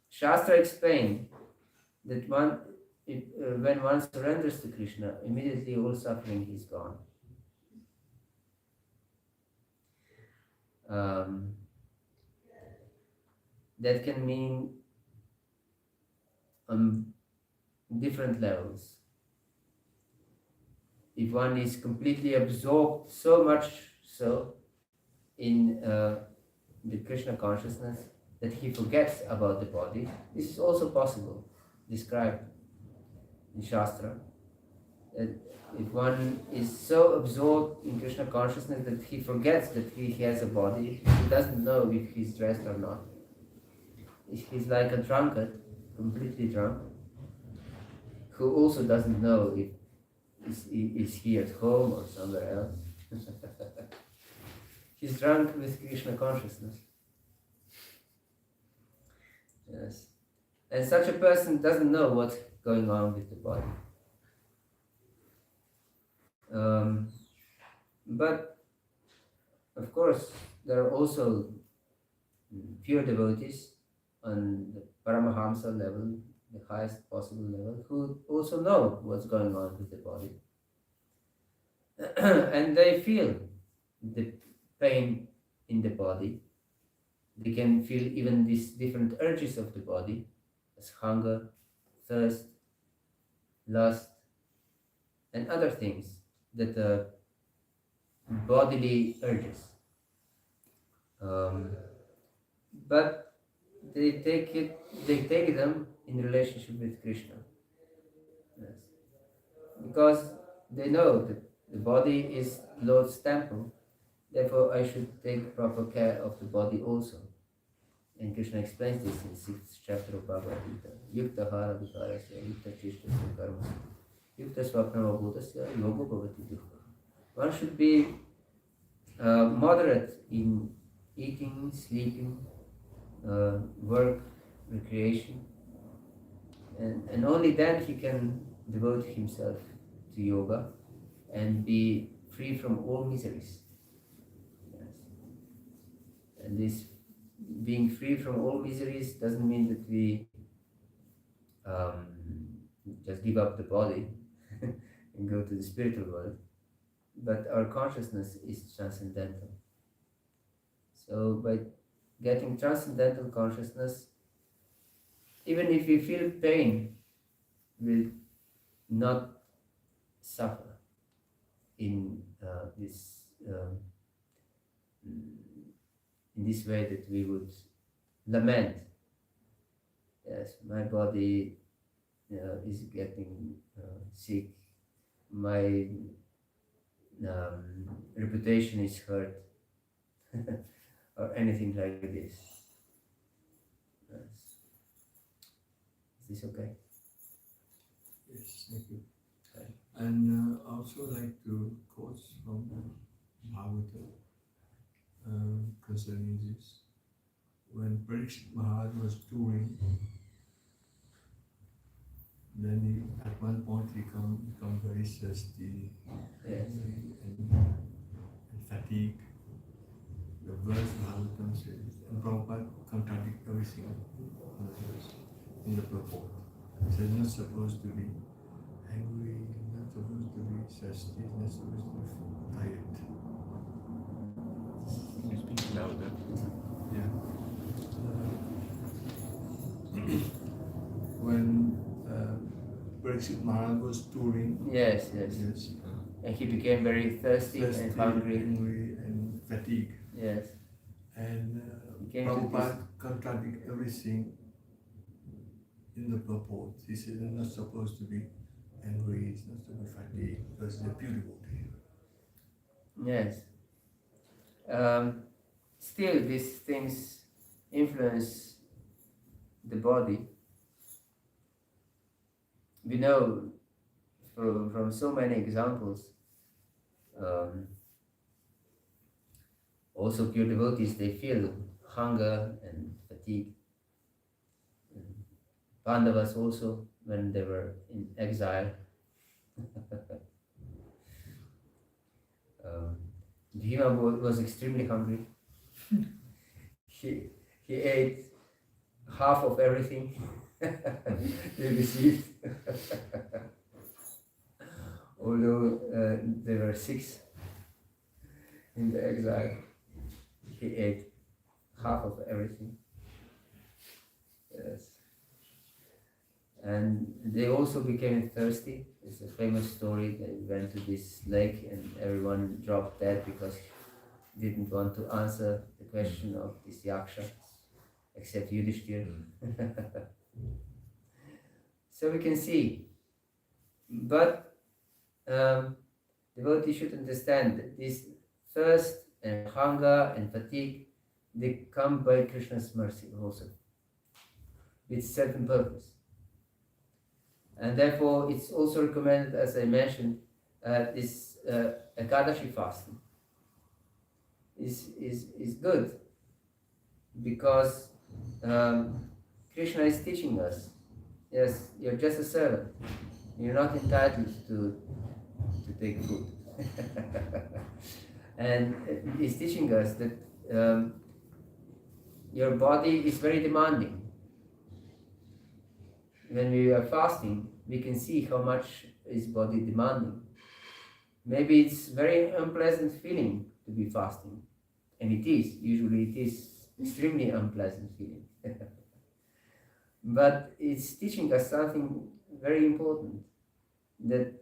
Shastra explained that when one surrenders to Krishna, immediately all suffering is gone. That can mean on different levels. If one is completely absorbed, so much so in the Krishna consciousness that he forgets about the body, this is also possible, described in Shastra. That if one is so absorbed in Krishna consciousness that he forgets that he has a body, he doesn't know if he's dressed or not. He's like a drunkard, completely drunk, who also doesn't know if is he at home or somewhere else? He's drunk with Krishna consciousness. Yes. And such a person doesn't know what's going on with the body. But of course, there are also pure devotees on the Paramahamsa level, the highest possible level, who also know what's going on with the body. And they feel the pain in the body. They can feel even these different urges of the body, as hunger, thirst, lust, and other things that are bodily urges. But they take them in relationship with Krishna. Yes. Because they know that the body is Lord's temple, therefore I should take proper care of the body also. And Krishna explains this in 6th chapter of Bhagavad Gita. Yukta hara vikarasya, yukta chishtasya karmasya, yukta swapnavabodhasya, yoga bhavati dukkha. One should be moderate in eating, sleeping, work, recreation, and only then he can devote himself to yoga and be free from all miseries. Yes. And this being free from all miseries doesn't mean that we just give up the body and go to the spiritual world, but our consciousness is transcendental. So by getting transcendental consciousness, even if we feel pain, we'll not suffer in this way that we would lament. Yes, my body is getting sick. My reputation is hurt, or anything like this. Yes. Is this okay?
Yes, thank you.
Okay.
And also like to quote from Bhagavat concerning this. When Parikshit Maharaj was touring, then he, at one point he become very thirsty,
Yes.
and fatigued. The verse Bhagavatam says, and Prabhupada contradict everything in the verse, in the purport. It says not supposed to be angry, not supposed to be thirsty, not supposed to be tired.
Can you speak louder?
Yeah. When Parikshit Maharaj was touring,
Yes, yes.
yes,
And he became very thirsty and hungry.
angry, and fatigued.
Yes.
And
He came to
Prabhupada contradict everything in the purport. He said they're not supposed to be angry, it's not supposed to be fatigued, because they're beautiful.
Yes. Still, these things influence the body. We know from so many examples. Also, pure devotees, they feel hunger and fatigue. Pandavas also, when they were in exile. Bhima was extremely hungry. He ate half of everything he received. Although there were 6 in the exile, he ate half of everything. Yes. And they also became thirsty. It's a famous story. They went to this lake and everyone dropped dead because he didn't want to answer the question of this yaksha, except Yudhishthira. So we can see. But devotees should understand that this thirst and hunger and fatigue, they come by Krishna's mercy also, with certain purpose. And therefore it's also recommended, as I mentioned, this Ekadashi fasting is good, because Krishna is teaching us, yes, you're just a servant. You're not entitled to take food. And he's teaching us that your body is very demanding. When we are fasting, we can see how much is body demanding. Maybe it's very unpleasant feeling to be fasting, and it is. Usually it is extremely unpleasant feeling. But it's teaching us something very important, that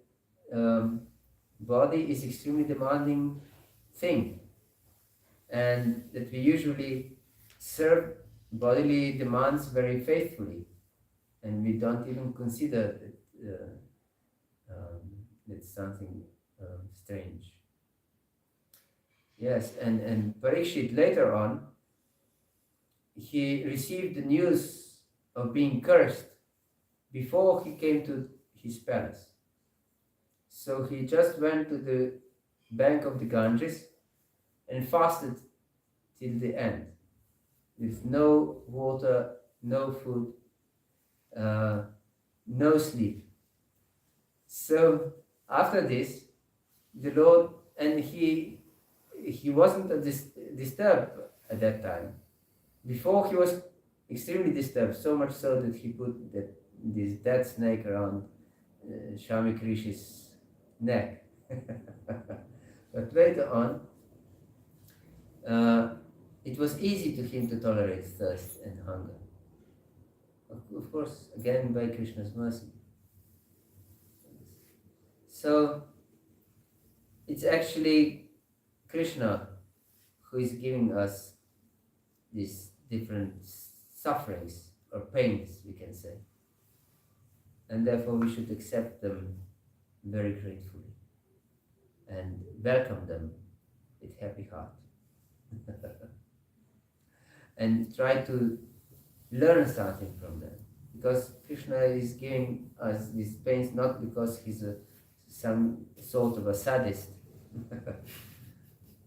body is extremely demanding thing, and that we usually serve bodily demands very faithfully, and we don't even consider that it's something strange. Yes, and Parikshit later on, he received the news of being cursed before he came to his palace. So he just went to the bank of the Ganges and fasted till the end, with no water, no food, no sleep. So after this, the Lord, and he wasn't disturbed at that time. Before, he was extremely disturbed, so much so that he put this dead snake around Shami Krish's neck. But later on, it was easy to him to tolerate thirst and hunger. Of course, again by Krishna's mercy. So it's actually Krishna who is giving us these different sufferings or pains, we can say. And therefore we should accept them very gratefully and welcome them with happy heart. And try to learn something from them, because Krishna is giving us these pains not because he's some sort of a sadist,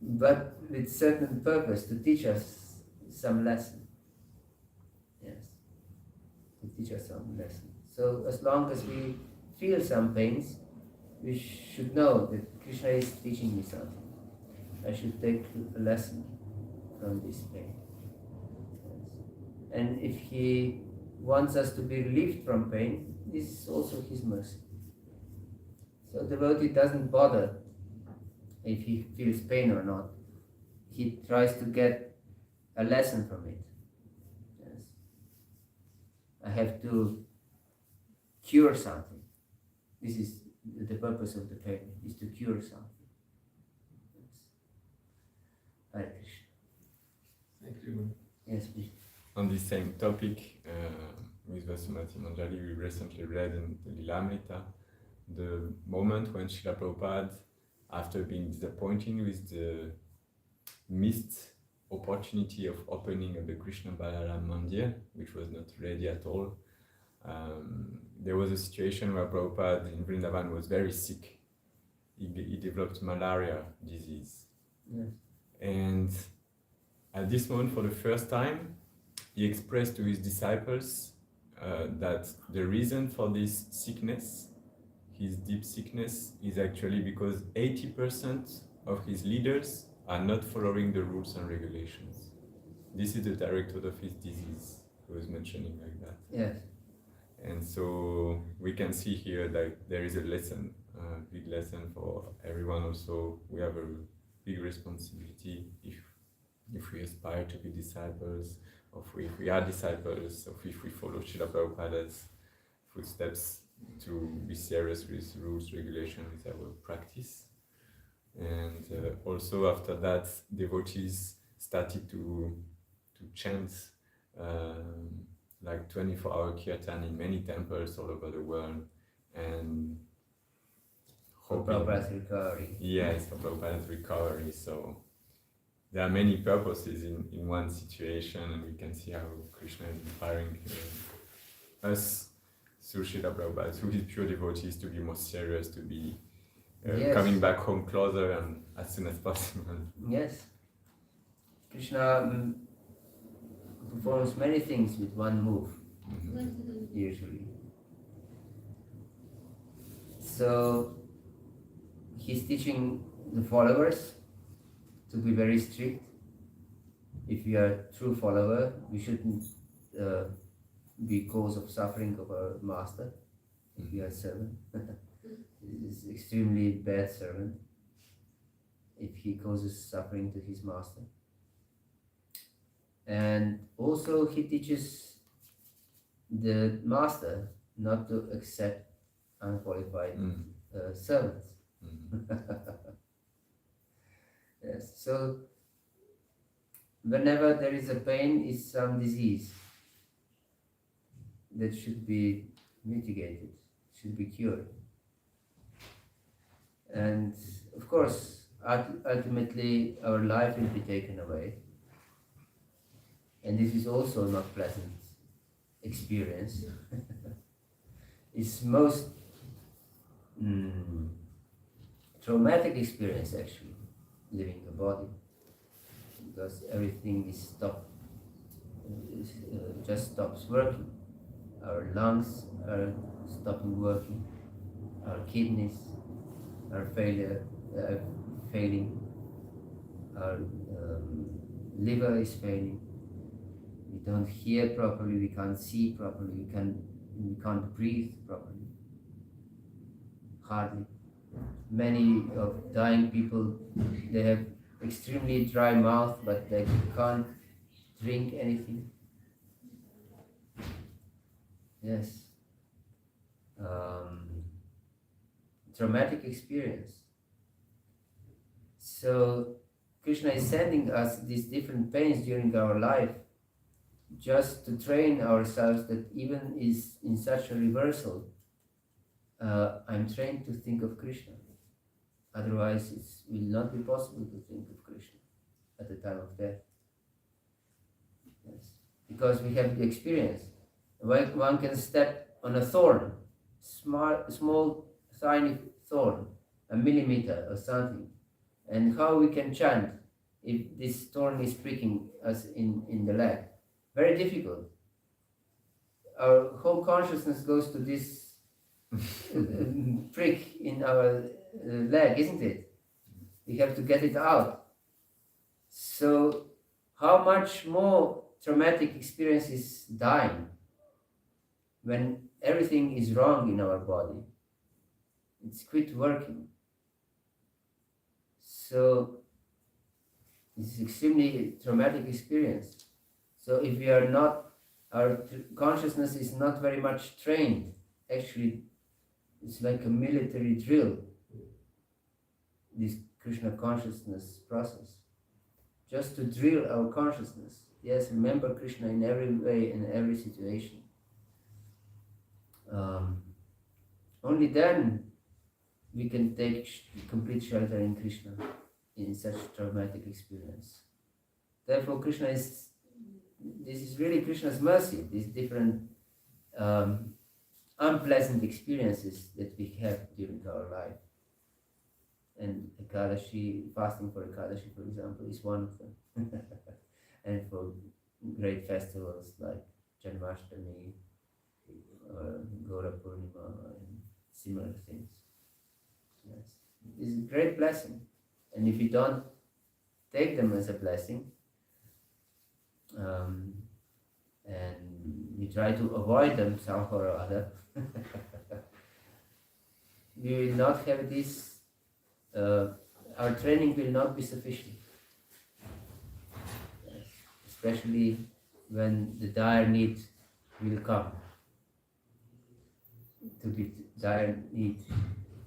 but with certain purpose, to teach us some lesson. Yes, to teach us some lesson. So as long as we feel some pains, we should know that Krishna is teaching me something. I should take a lesson from this pain. Yes. And if he wants us to be relieved from pain, this is also his mercy. So the devotee doesn't bother if he feels pain or not. He tries to get a lesson from it. Yes. I have to cure something. This is the purpose of the pain, is to cure something. Yes. Hare Krishna.
Thank you.
Yes, please.
On this same topic, with Vasumati Manjari, we recently read in the Lilamrita the moment when Srila Prabhupada, after being disappointed with the missed opportunity of opening the Krishna Balaram Mandir, which was not ready at all, there was a situation where Prabhupada in Vrindavan was very sick. He developed malaria disease.
Yes.
And at this moment, for the first time, he expressed to his disciples that the reason for this sickness, his deep sickness, is actually because 80% of his leaders are not following the rules and regulations. This is the direct root of his disease, he was mentioning like that.
Yes.
And so we can see here that there is a lesson, a big lesson for everyone also. We have a big responsibility if we aspire to be disciples, or if we are disciples, or if we follow Srila Prabhupada's footsteps, to be serious with rules, regulations, with our practice. And also after that, devotees started to chant like 24-hour kirtan in many temples all over the world, and
For Prabhupada's recovery.
yes, for Prabhupada's recovery. So there are many purposes in one situation, and we can see how Krishna is inspiring us through Srila Prabhupada, through his pure devotees, to be more serious, to be
Yes.
coming back home closer and as soon as possible.
Yes. Krishna performs many things with one move, usually. So he's teaching the followers to be very strict. If we are a true follower, we shouldn't be cause of suffering of our master. If we are a servant, he is extremely bad servant if he causes suffering to his master. And also he teaches the master not to accept unqualified servants. Yes, so whenever there is a pain, is some disease that should be mitigated, should be cured. And of course, ultimately our life will be taken away. And this is also not pleasant experience. It's most traumatic experience actually, leaving the body, because everything is stopped, just stops working. Our lungs are stopping working, our kidneys are failing, our liver is failing. We don't hear properly, we can't see properly, we can't breathe properly. Hardly. Many of dying people, they have extremely dry mouth, but they can't drink anything. Yes. Traumatic experience. So Krishna is sending us these different pains during our life just to train ourselves that even is in such a reversal, I'm trained to think of Krishna. Otherwise, it will not be possible to think of Krishna at the time of death. Yes. Because we have the experience. One can step on a thorn, small, tiny thorn, a millimeter or something, and how we can chant if this thorn is pricking us in the leg. Very difficult. Our whole consciousness goes to this prick in our leg, isn't it? We have to get it out. So how much more traumatic experience is dying when everything is wrong in our body? It's quit working. So it's extremely traumatic experience. So if we are not, our consciousness is not very much trained. Actually, it's like a military drill, this Krishna consciousness process. Just to drill our consciousness. Yes, remember Krishna in every way, in every situation. Only then we can take complete shelter in Krishna in such traumatic experience. Therefore, this is really Krishna's mercy, these different unpleasant experiences that we have during our life. And Ekadashi, fasting for Ekadashi, for example, is one of them. And for great festivals like Janmashtami or Gaura Purnima and similar things. Yes. It's a great blessing. And if you don't take them as a blessing, and you try to avoid them somehow or other, we will not have this, our training will not be sufficient. Yes. Especially when the dire need will come. To be dire need,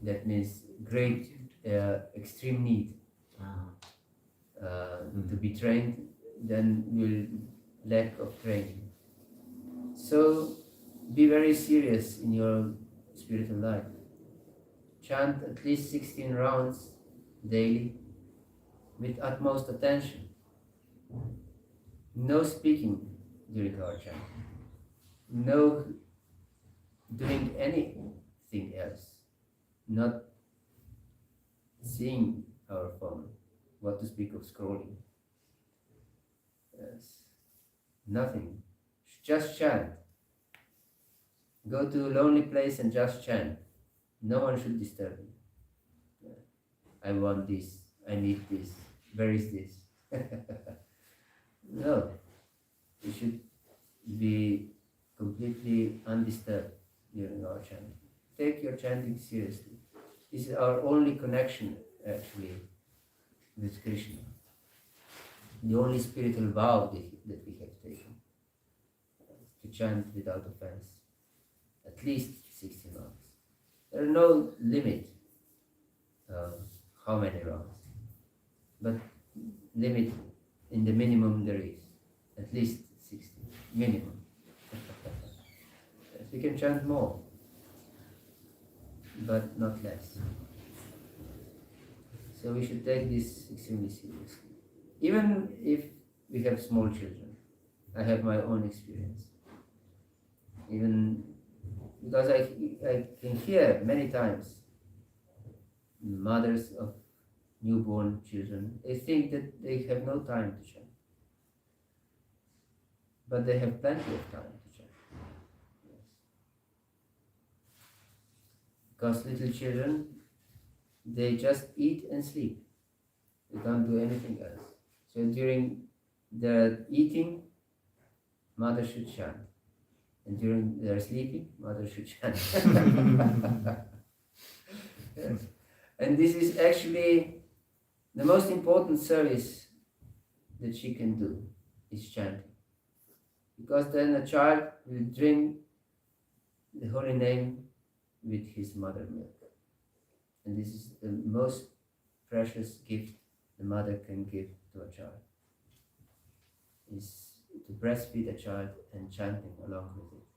that means great, extreme need. To be trained, then will lack of training. So be very serious in your spiritual life. Chant at least 16 rounds daily with utmost attention. No speaking during our chant. No doing anything else. Not seeing our phone. What to speak of scrolling? Yes. Nothing. Just chant. Go to a lonely place and just chant. No one should disturb you. I want this. I need this. Where is this? No. You should be completely undisturbed during our chanting. Take your chanting seriously. This is our only connection, actually, with Krishna. The only spiritual vow that we have taken. To chant without offense. At least 60 rounds. There are no limit how many rounds. But limit in the minimum there is. At least 60. Minimum. Yes, we can chant more. But not less. So we should take this extremely seriously. Even if we have small children. I have my own experience. Even because I can hear many times mothers of newborn children, they think that they have no time to chant. But they have plenty of time to chant. Yes. Because little children, they just eat and sleep. They don't do anything else. So during their eating, mother should chant. And during their sleeping, mother should chant. Yes. And this is actually the most important service that she can do, is chanting. Because then a child will drink the holy name with his mother milk. And this is the most precious gift the mother can give to a child, is to breastfeed a child and chanting along with it.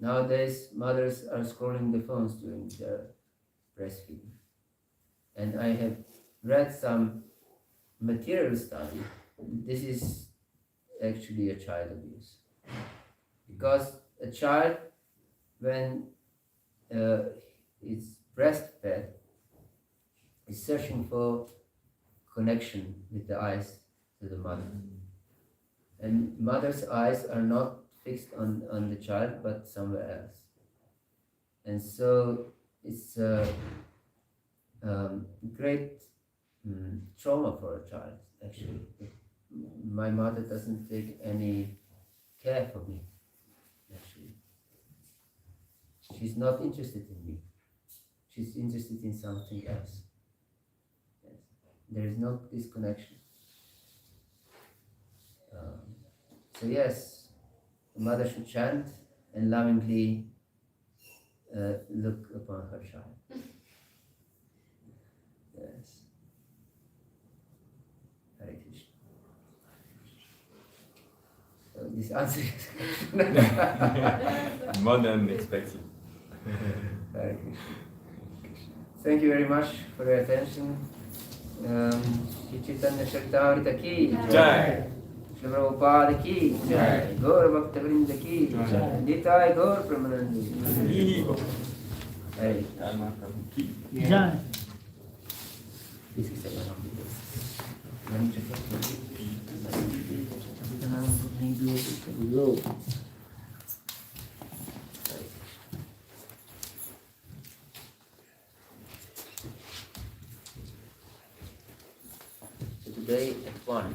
Nowadays, mothers are scrolling the phones during their breastfeeding. And I have read some material study. This is actually a child abuse. Because a child, when it's breastfed, is searching for connection with the eyes to the mother. And mother's eyes are not fixed on the child, but somewhere else. And so it's a great trauma for a child, actually. My mother doesn't take any care for me, actually. She's not interested in me. She's interested in something else. Yes. There is no disconnection. So yes, the mother should chant and lovingly look upon her child. Yes. Hare Krishna. So this answers your question.
More than expected.
Hare Krishna. Thank you very much for your attention. Shri Chaitanya Charitamrita ki
Jai.
Shri Prabhupada ki Jai. Gaur Bhakta Vrinda ki Jai. Nitai Gaur Pramanandi. Hare
Dharma Prabhu ki.
Jai.
This is the So today at 1.